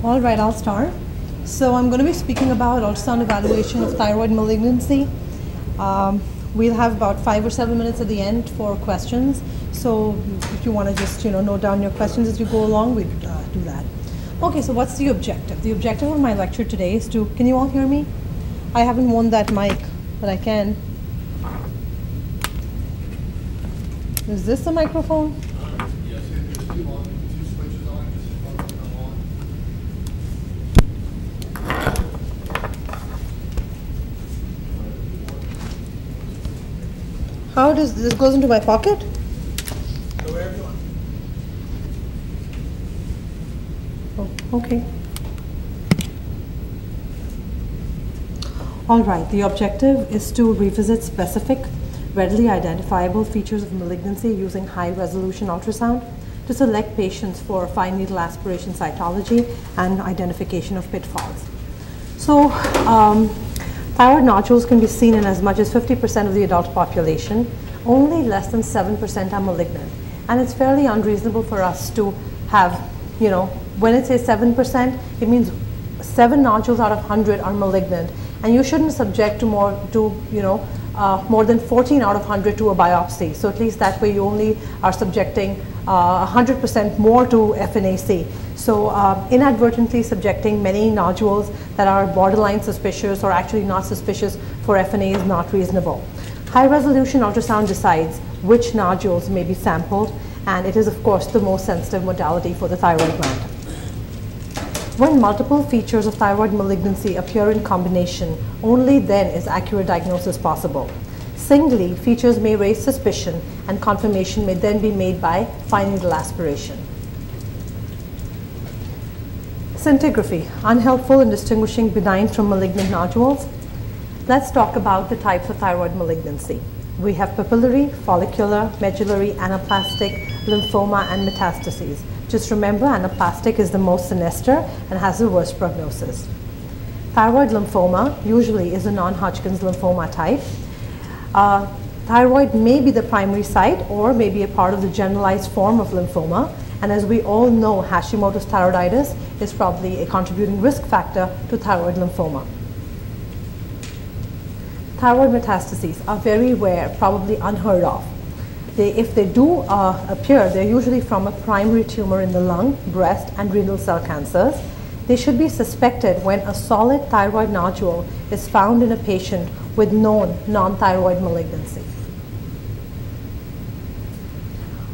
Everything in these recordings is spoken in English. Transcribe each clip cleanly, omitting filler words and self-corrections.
All right, I'll start. So I'm going to be speaking about ultrasound evaluation of thyroid malignancy. We'll have about 5 or 7 minutes at the end for questions. So if you want to just note down your questions as you go along, we'd do that. Okay, so what's the objective? The objective of my lecture today is to, can you all hear me? I haven't worn that mic, but I can. Is this the microphone? Yes, there's two switches on, just one of them on. How does this goes into my pocket? Go wherever you want. Oh, okay. All right, the objective is to revisit specific, readily identifiable features of malignancy using high-resolution ultrasound to select patients for fine needle aspiration cytology and identification of pitfalls. So, thyroid nodules can be seen in as much as 50% of the adult population. Only less than 7% are malignant. And it's fairly unreasonable for us to have, when it says 7%, it means 7 nodules out of 100 are malignant. And you shouldn't subject to more than 14 out of 100 to a biopsy. So at least that way you only are subjecting 100% more to FNAC. So inadvertently subjecting many nodules that are borderline suspicious or actually not suspicious for FNA is not reasonable. High resolution ultrasound decides which nodules may be sampled, and it is of course the most sensitive modality for the thyroid gland. When multiple features of thyroid malignancy appear in combination, only then is accurate diagnosis possible. Singly, features may raise suspicion, and confirmation may then be made by fine needle aspiration. Scintigraphy, unhelpful in distinguishing benign from malignant nodules. Let's talk about the types of thyroid malignancy. We have papillary, follicular, medullary, anaplastic, lymphoma, and metastases. Just remember, anaplastic is the most sinister and has the worst prognosis. Thyroid lymphoma usually is a non-Hodgkin's lymphoma type. Thyroid may be the primary site or may be a part of the generalized form of lymphoma. And as we all know, Hashimoto's thyroiditis is probably a contributing risk factor to thyroid lymphoma. Thyroid metastases are very rare, probably unheard of. If they do appear, they're usually from a primary tumor in the lung, breast, and renal cell cancers. They should be suspected when a solid thyroid nodule is found in a patient with known non-thyroid malignancy.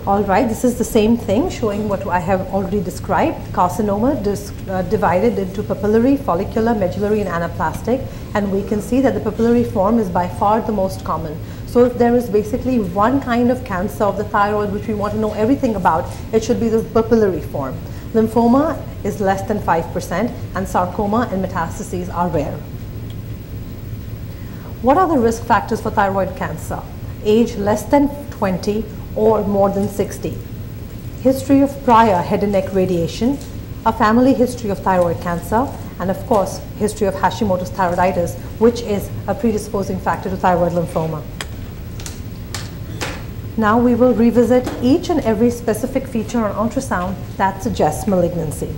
All right, this is the same thing showing what I have already described. Carcinoma divided into papillary, follicular, medullary, and anaplastic. And we can see that the papillary form is by far the most common. So if there is basically one kind of cancer of the thyroid which we want to know everything about, it should be the papillary form. Lymphoma is less than 5%, and sarcoma and metastases are rare. What are the risk factors for thyroid cancer? Age less than 20 or more than 60. History of prior head and neck radiation, a family history of thyroid cancer, and of course, history of Hashimoto's thyroiditis, which is a predisposing factor to thyroid lymphoma. Now we will revisit each and every specific feature on ultrasound that suggests malignancy.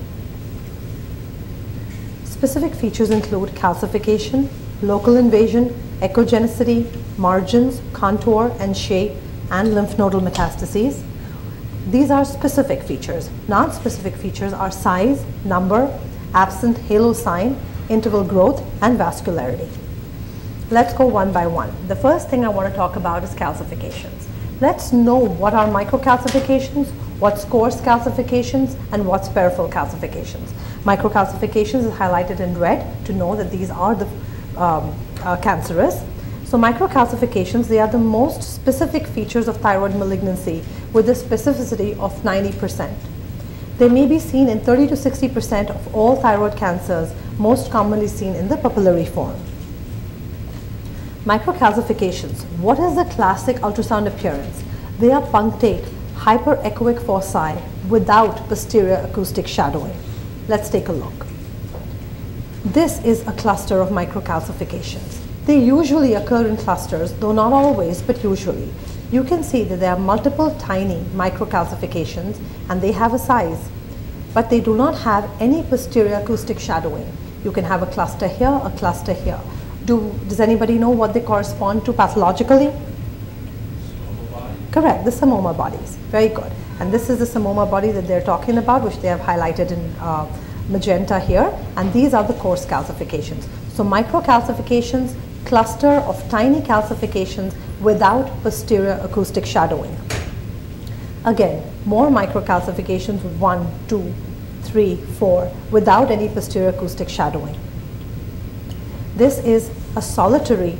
Specific features include calcification, local invasion, echogenicity, margins, contour and shape, and lymph nodal metastases. These are specific features. Non-specific features are size, number, absent halo sign, interval growth, and vascularity. Let's go one by one. The first thing I want to talk about is calcifications. Let's know what are microcalcifications, what's coarse calcifications, and what's peripheral calcifications. Microcalcifications is highlighted in red to know that these are the cancerous. So microcalcifications, they are the most specific features of thyroid malignancy with a specificity of 90%. They may be seen in 30 to 60% of all thyroid cancers, most commonly seen in the papillary form. Microcalcifications, what is the classic ultrasound appearance? They are punctate, hyperechoic foci without posterior acoustic shadowing. Let's take a look. This is a cluster of microcalcifications. They usually occur in clusters, though not always, but usually. You can see that there are multiple tiny microcalcifications and they have a size. but they do not have any posterior acoustic shadowing. You can have a cluster here, a cluster here. Does anybody know what they correspond to pathologically? Correct, the psammoma bodies. Very good. And this is the psammoma body that they're talking about, which they have highlighted in magenta here. And these are the coarse calcifications. So microcalcifications, cluster of tiny calcifications without posterior acoustic shadowing. Again, more microcalcifications, 1, 2, 3, 4, without any posterior acoustic shadowing. This is a solitary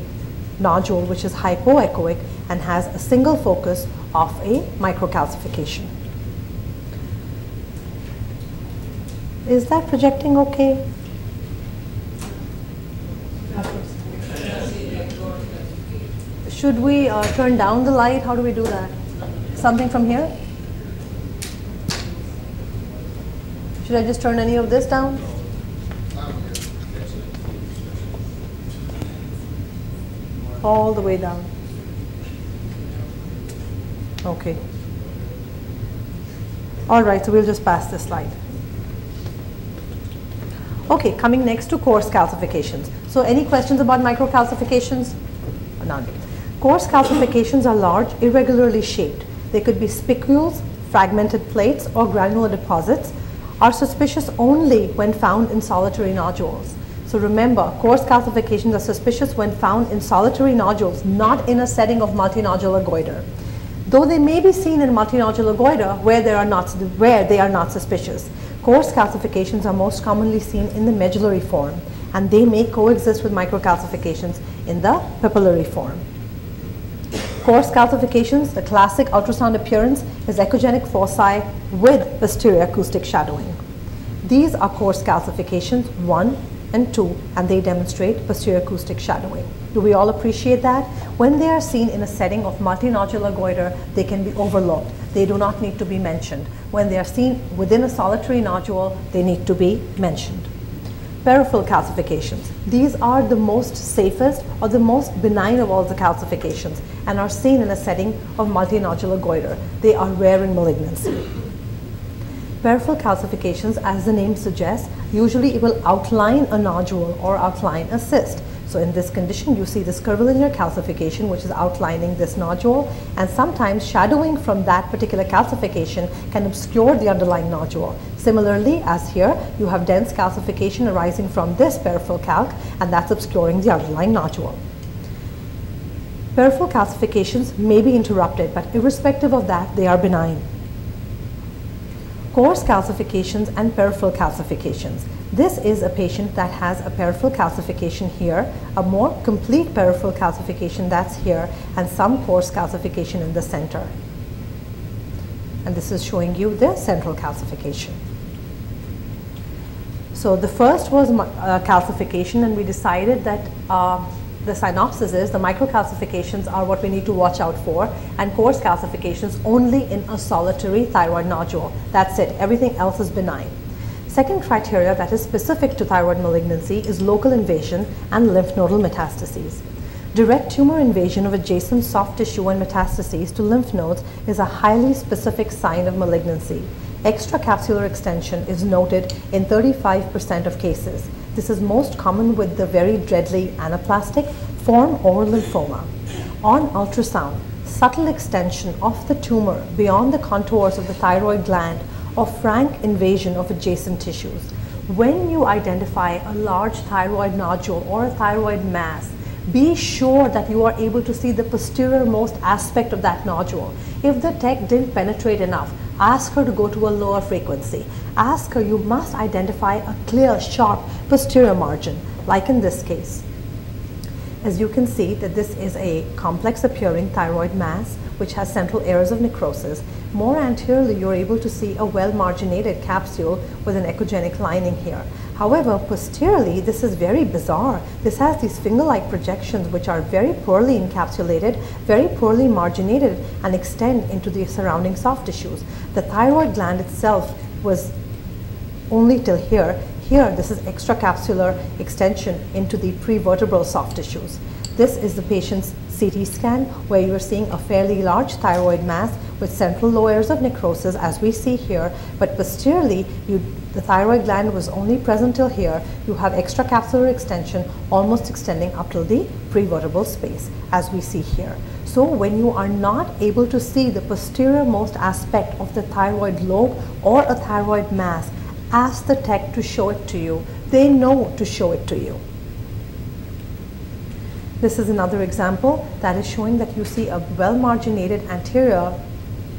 nodule which is hypoechoic and has a single focus of a microcalcification. Is that projecting okay? Should we turn down the light? How do we do that? Something from here? Should I just turn any of this down? All the way down. Okay. All right, so we'll just pass this slide. Okay, coming next to coarse calcifications. So any questions about microcalcifications? None. Coarse calcifications are large, irregularly shaped. They could be spicules, fragmented plates, or granular deposits, are suspicious only when found in solitary nodules. So remember, coarse calcifications are suspicious when found in solitary nodules, not in a setting of multinodular goiter. Though they may be seen in multinodular goiter where they are not suspicious. Coarse calcifications are most commonly seen in the medullary form, and they may coexist with microcalcifications in the papillary form. Coarse calcifications, the classic ultrasound appearance is echogenic foci with posterior acoustic shadowing. These are coarse calcifications 1 and 2, and they demonstrate posterior acoustic shadowing. Do we all appreciate that? When they are seen in a setting of multinodular goiter, they can be overlooked. They do not need to be mentioned. When they are seen within a solitary nodule, they need to be mentioned. Peripheral calcifications. These are the most safest or the most benign of all the calcifications and are seen in a setting of multinodular goiter. They are rare in malignancy. Peripheral calcifications, as the name suggests, usually it will outline a nodule or outline a cyst. So in this condition, you see this curvilinear calcification, which is outlining this nodule, and sometimes shadowing from that particular calcification can obscure the underlying nodule. Similarly, as here, you have dense calcification arising from this peripheral calc, and that's obscuring the underlying nodule. Peripheral calcifications may be interrupted, but irrespective of that, they are benign. Coarse calcifications and peripheral calcifications. This is a patient that has a peripheral calcification here, a more complete peripheral calcification that's here, and some coarse calcification in the center. And this is showing you the central calcification. So the first was calcification, and we decided that the synopsis is the microcalcifications are what we need to watch out for, and coarse calcifications only in a solitary thyroid nodule. That's it. Everything else is benign. Second criteria that is specific to thyroid malignancy is local invasion and lymph nodal metastases. Direct tumor invasion of adjacent soft tissue and metastases to lymph nodes is a highly specific sign of malignancy. Extracapsular extension is noted in 35% of cases. This is most common with the very deadly anaplastic form or lymphoma. On ultrasound, subtle extension of the tumor beyond the contours of the thyroid gland or frank invasion of adjacent tissues. When you identify a large thyroid nodule or a thyroid mass, be sure that you are able to see the posterior-most aspect of that nodule. If the tech didn't penetrate enough, ask her to go to a lower frequency. Ask her, you must identify a clear, sharp posterior margin, like in this case. As you can see that this is a complex appearing thyroid mass which has central areas of necrosis. More anteriorly, you're able to see a well-marginated capsule with an echogenic lining here. However, posteriorly, this is very bizarre. This has these finger-like projections which are very poorly encapsulated, very poorly marginated, and extend into the surrounding soft tissues. The thyroid gland itself was only till here. Here, this is extracapsular extension into the prevertebral soft tissues. This is the patient's CT scan where you're seeing a fairly large thyroid mass with central layers of necrosis as we see here, but posteriorly the thyroid gland was only present till here. You have extracapsular extension almost extending up till the prevertebral space as we see here. So when you are not able to see the posterior most aspect of the thyroid lobe or a thyroid mass, ask the tech to show it to you. They know to show it to you. This is another example that is showing that you see a well-marginated anterior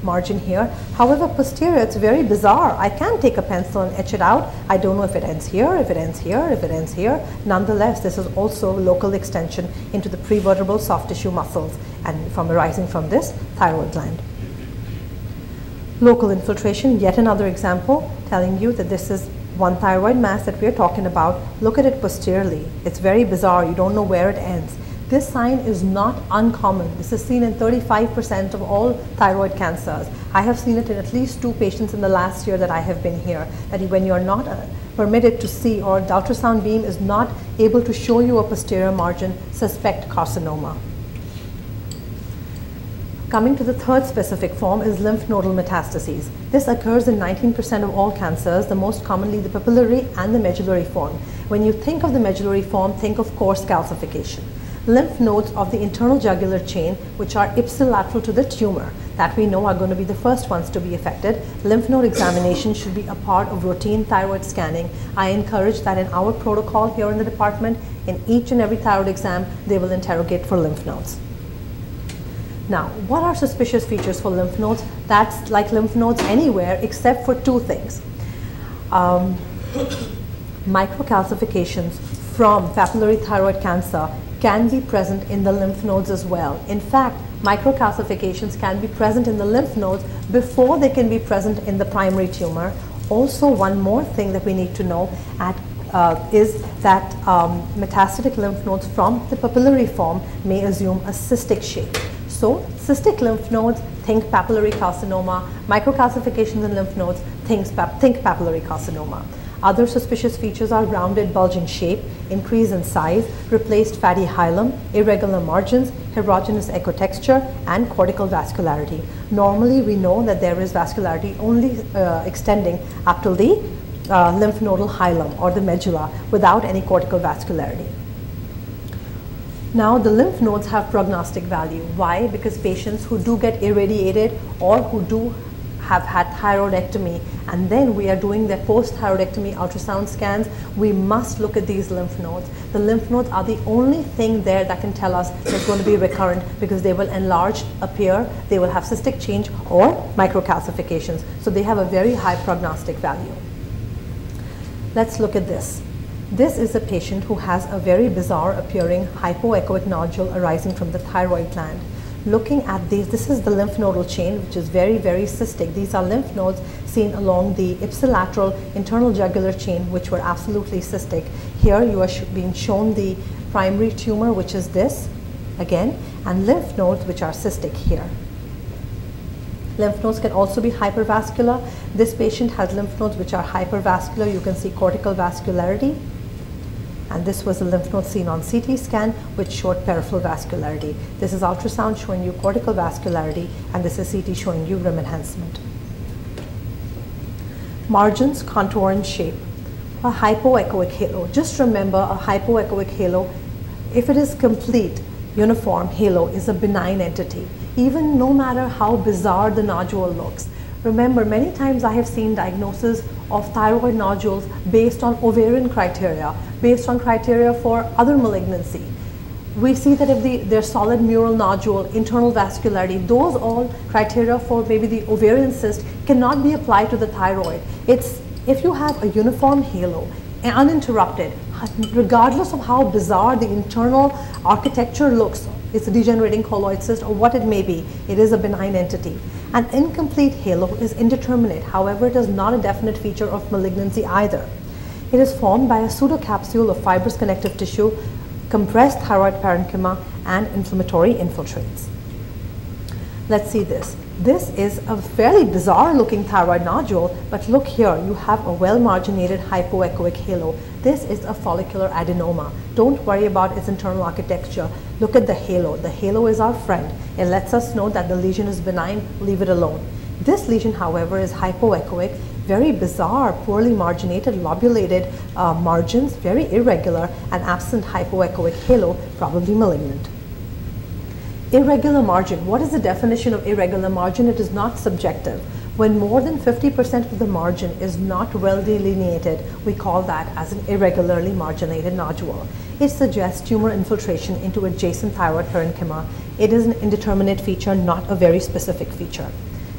margin here. However, posterior, it's very bizarre. I can take a pencil and etch it out. I don't know if it ends here, if it ends here, if it ends here. Nonetheless, this is also local extension into the prevertebral soft tissue muscles and arising from this thyroid gland. Local infiltration, yet another example telling you that this is one thyroid mass that we're talking about. Look at it posteriorly. It's very bizarre. You don't know where it ends. This sign is not uncommon. This is seen in 35% of all thyroid cancers. I have seen it in at least 2 patients in the last year that I have been here, that when you're not permitted to see, or the ultrasound beam is not able to show you a posterior margin, suspect carcinoma. Coming to the third specific form is lymph nodal metastases. This occurs in 19% of all cancers, the most commonly the papillary and the medullary form. When you think of the medullary form, think of coarse calcification. Lymph nodes of the internal jugular chain, which are ipsilateral to the tumor, that we know are going to be the first ones to be affected. Lymph node examination should be a part of routine thyroid scanning. I encourage that in our protocol here in the department, in each and every thyroid exam, they will interrogate for lymph nodes. Now, what are suspicious features for lymph nodes? That's like lymph nodes anywhere except for 2 things. Microcalcifications from papillary thyroid cancer can be present in the lymph nodes as well. In fact, microcalcifications can be present in the lymph nodes before they can be present in the primary tumor. Also, one more thing that we need to know is that metastatic lymph nodes from the papillary form may assume a cystic shape. So, cystic lymph nodes, think papillary carcinoma. Microcalcifications in lymph nodes, think papillary carcinoma. Other suspicious features are rounded bulging shape, increase in size, replaced fatty hilum, irregular margins, heterogeneous echotexture, and cortical vascularity. Normally, we know that there is vascularity only extending up to the lymph nodal hilum or the medulla without any cortical vascularity. Now, the lymph nodes have prognostic value. Why? Because patients who do get irradiated or who do have had thyroidectomy, and then we are doing their post-thyroidectomy ultrasound scans, we must look at these lymph nodes. The lymph nodes are the only thing there that can tell us it's going to be recurrent, because they will enlarge, appear, they will have cystic change or microcalcifications. So they have a very high prognostic value. Let's look at this. This is a patient who has a very bizarre appearing hypoechoic nodule arising from the thyroid gland. Looking at these, this is the lymph nodal chain, which is very, very cystic. These are lymph nodes seen along the ipsilateral internal jugular chain, which were absolutely cystic. Here you are being shown the primary tumor, which is this, again, and lymph nodes, which are cystic here. Lymph nodes can also be hypervascular. This patient has lymph nodes which are hypervascular. You can see cortical vascularity. And this was a lymph node seen on CT scan, which showed peripheral vascularity. This is ultrasound showing you cortical vascularity, and this is CT showing you rim enhancement. Margins, contour, and shape. A hypoechoic halo. Just remember, a hypoechoic halo, if it is complete, uniform halo, is a benign entity, even no matter how bizarre the nodule looks. Remember, many times I have seen diagnosis of thyroid nodules based on ovarian criteria, based on criteria for other malignancy. We see that if there's solid mural nodule, internal vascularity, those all criteria for maybe the ovarian cyst cannot be applied to the thyroid. It's if you have a uniform halo, uninterrupted, regardless of how bizarre the internal architecture looks, it's a degenerating colloid cyst or what it may be, it is a benign entity. An incomplete halo is indeterminate. However, it is not a definite feature of malignancy either. It is formed by a pseudocapsule of fibrous connective tissue, compressed thyroid parenchyma, and inflammatory infiltrates. Let's see this. This is a fairly bizarre looking thyroid nodule, but look here, you have a well-marginated hypoechoic halo. This is a follicular adenoma. Don't worry about its internal architecture. Look at the halo. The halo is our friend. It lets us know that the lesion is benign, leave it alone. This lesion, however, is hypoechoic, very bizarre, poorly marginated, lobulated margins, very irregular, and absent hypoechoic halo, probably malignant. Irregular margin. What is the definition of irregular margin? It is not subjective. When more than 50% of the margin is not well delineated, we call that as an irregularly marginated nodule. It suggests tumor infiltration into adjacent thyroid parenchyma. It is an indeterminate feature, not a very specific feature.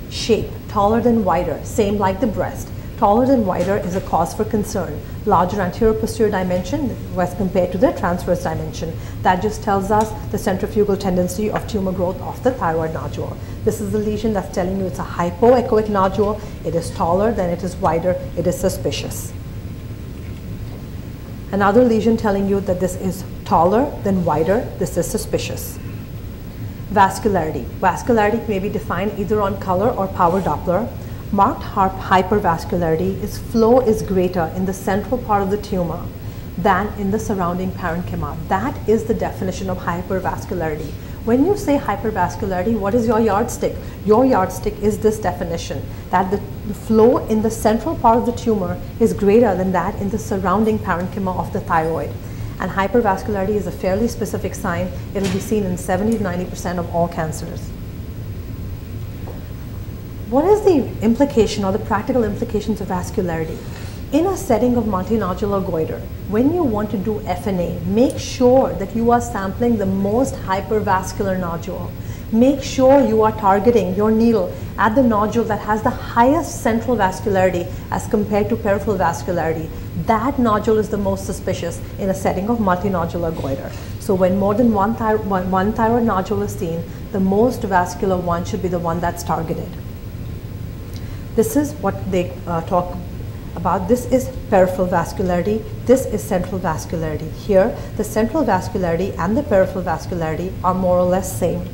Shape, taller than wider, same like the breast. Taller than wider is a cause for concern. Larger anterior-posterior dimension as compared to the transverse dimension. That just tells us the centrifugal tendency of tumor growth of the thyroid nodule. This is the lesion that's telling you it's a hypoechoic nodule. It is taller than it is wider. It is suspicious. Another lesion telling you that this is taller than wider. This is suspicious. Vascularity. Vascularity may be defined either on color or power Doppler. Marked hypervascularity is flow is greater in the central part of the tumor than in the surrounding parenchyma. That is the definition of hypervascularity. When you say hypervascularity, what is your yardstick? Your yardstick is this definition, that the flow in the central part of the tumor is greater than that in the surrounding parenchyma of the thyroid. And hypervascularity is a fairly specific sign. It will be seen in 70 to 90% of all cancers. What is the implication or the practical implications of vascularity? In a setting of multinodular goiter, when you want to do FNA, make sure that you are sampling the most hypervascular nodule. Make sure you are targeting your needle at the nodule that has the highest central vascularity as compared to peripheral vascularity. That nodule is the most suspicious in a setting of multinodular goiter. So when more than one thyroid nodule is seen, the most vascular one should be the one that's targeted. This is what they talk about. This is peripheral vascularity. This is central vascularity. Here, the central vascularity and the peripheral vascularity are more or less same.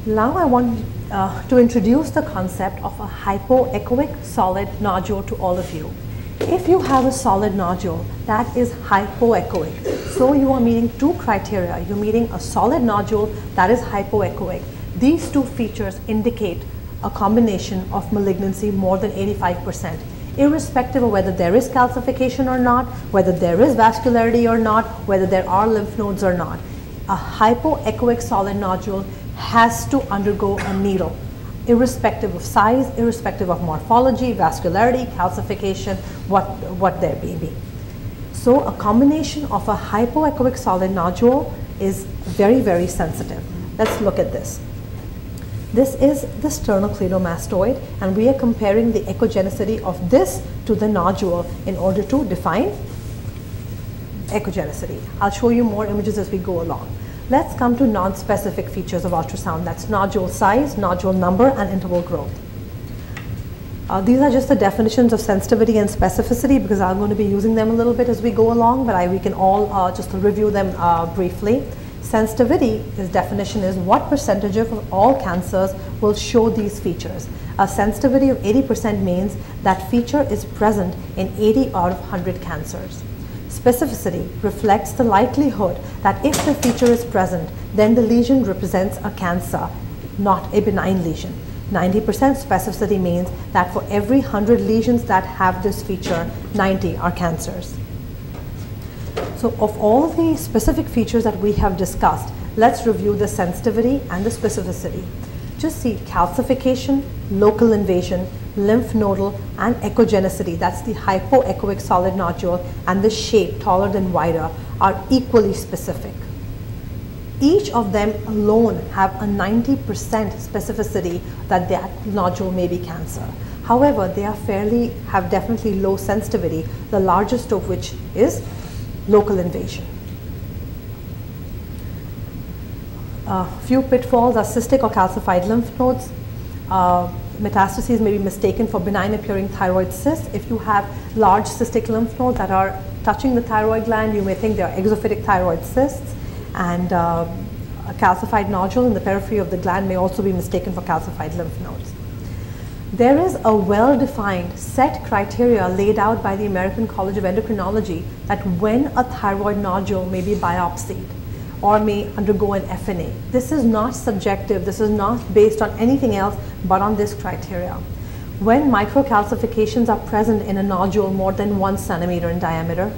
Now I want to introduce the concept of a hypoechoic solid nodule to all of you. If you have a solid nodule that is hypoechoic, so you are meeting two criteria. You're meeting a solid nodule that is hypoechoic. These two features indicate a combination of malignancy more than 85%, irrespective of whether there is calcification or not, whether there is vascularity or not, whether there are lymph nodes or not. A hypoechoic solid nodule has to undergo a needle, irrespective of size, irrespective of morphology, vascularity, calcification, what there may be. So a combination of a hypoechoic solid nodule is very, very sensitive. Let's look at this. This is the sternocleidomastoid, and we are comparing the echogenicity of this to the nodule in order to define echogenicity. I'll show you more images as we go along. Let's come to non-specific features of ultrasound. That's nodule size, nodule number, and interval growth. These are just the definitions of sensitivity and specificity because I'm going to be using them a little bit as we go along, but we can all just review them briefly. Sensitivity, its definition is what percentage of all cancers will show these features. A sensitivity of 80% means that feature is present in 80 out of 100 cancers. Specificity reflects the likelihood that if the feature is present, then the lesion represents a cancer, not a benign lesion. 90% specificity means that for every 100 lesions that have this feature, 90 are cancers. So of all the specific features that we have discussed, let's review the sensitivity and the specificity. Just see calcification, local invasion, lymph nodal, and echogenicity, that's the hypoechoic solid nodule, and the shape, taller than wider, are equally specific. Each of them alone have a 90% specificity that that nodule may be cancer. However, they are have definitely low sensitivity, the largest of which is local invasion. Few pitfalls are cystic or calcified lymph nodes. Metastases may be mistaken for benign appearing thyroid cysts. If you have large cystic lymph nodes that are touching the thyroid gland, you may think they are exophytic thyroid cysts. And a calcified nodule in the periphery of the gland may also be mistaken for calcified lymph nodes. There is a well-defined set criteria laid out by the American College of Endocrinology that when a thyroid nodule may be biopsied or may undergo an FNA. This is not subjective, this is not based on anything else but on this criteria. When microcalcifications are present in a nodule more than 1 centimeter in diameter,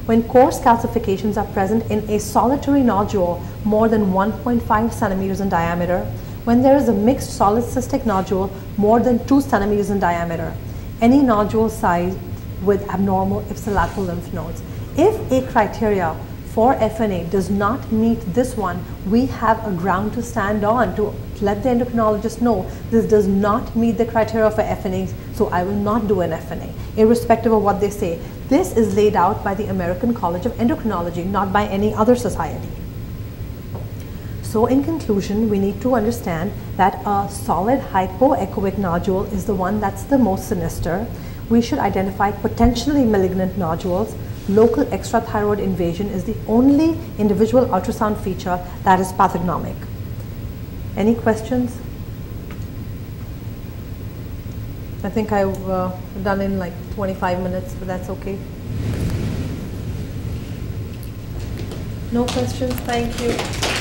when coarse calcifications are present in a solitary nodule more than 1.5 centimeters in diameter, when there is a mixed solid cystic nodule more than 2 centimeters in diameter, any nodule size with abnormal ipsilateral lymph nodes. If a criteria for FNA does not meet this one, we have a ground to stand on to let the endocrinologist know this does not meet the criteria for FNA, so I will not do an FNA, irrespective of what they say. This is laid out by the American College of Endocrinology, not by any other society. So in conclusion, we need to understand that a solid hypoechoic nodule is the one that's the most sinister. We should identify potentially malignant nodules. Local extrathyroid invasion is the only individual ultrasound feature that is pathognomic. Any questions? I think I've done in like 25 minutes, but that's okay. No questions? Thank you.